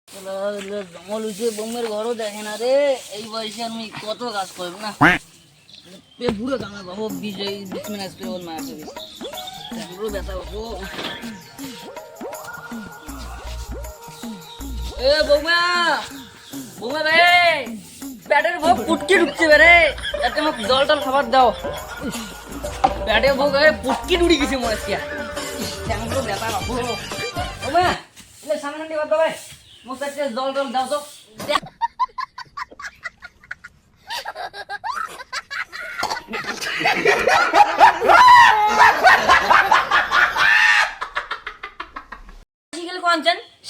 জঙ্গল হয়েছে, বোমের ঘরও দেখে না রে। এই বয়সে আমি কত কাজ করবো না, বুড়ো কামে বাবু 20 মিনিট করে ওর মায়ের দেবে ব্যথা হবো। এ বৌমা, বৌমা রে, পেটের ভোগ পুটকি ঢুকছে রে, যাতে আমাকে জল টল খাবার দাও। পেটের ভোগ পুটকি ঢুকে গেছে মনে হচ্ছে, ব্যথা হবো। বৌমা সামনে এবার দেবে, মোস্তাকে জল টল দাও তো।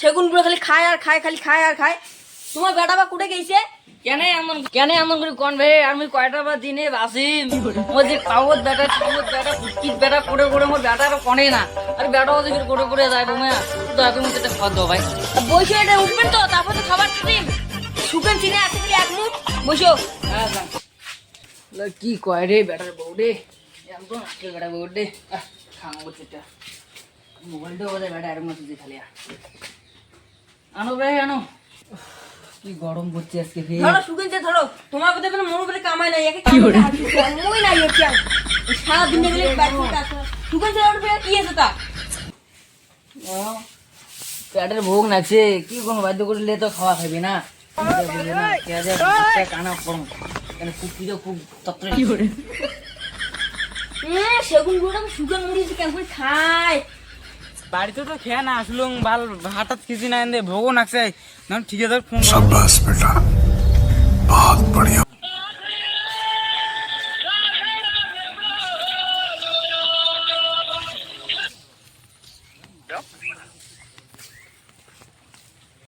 সেগুন গুলো খালি খায় আর খায়, খালি খায় আর খায়। তোমার বেটা বা কুটে গেছে কেন এমন করে কোন ভাই? আমি কয়টা বা দিনে বাসিম ও যে পাওত বেটা ফুটকিত বেটা করে করে মোর বেটাটা কনে না, আর বেটা ওদের করে করে যায়। বোমা তো এখন একটা খাওয়া দাও ভাই, বসে এটা উঠবেন তো, তারপর তো খাবার দিন। শুকেন চিনে আছে কি এক মুখ বসো। কি কয় রে বেটার বউ রে, একদম আজকে বেটা বউ রে। খাওয়া বলছে মোবাইলটা বোধহয় বেটা এরকম আছে খালি। আনো ভাই আনো, কি গরম পড়ছে আজকে। ধরো শুকিয়েছে, ধরো তোমার কথা কোনো মনে করে কামাই নাই, একে কামাই নাই হচ্ছে সারা দিন গেলে শুকিয়েছে কি আছে তা পেটের ভোগ নাচে, কি কোনো বাধ্য করলে তো খাওয়া খাবি না। কানা করম কুকুরিটা খুব তত্ত্ব কি করে সেগুন গুলো শুকান মুড়িয়েছে কেমন খায়। বাড়িতে তো খেয়ে না আসলুম ভাল, হঠাৎ কিছু না এনে ভোগও নাকছে। ঠিক আছে ফোন शाबाश बेटा बहुत बढ़िया।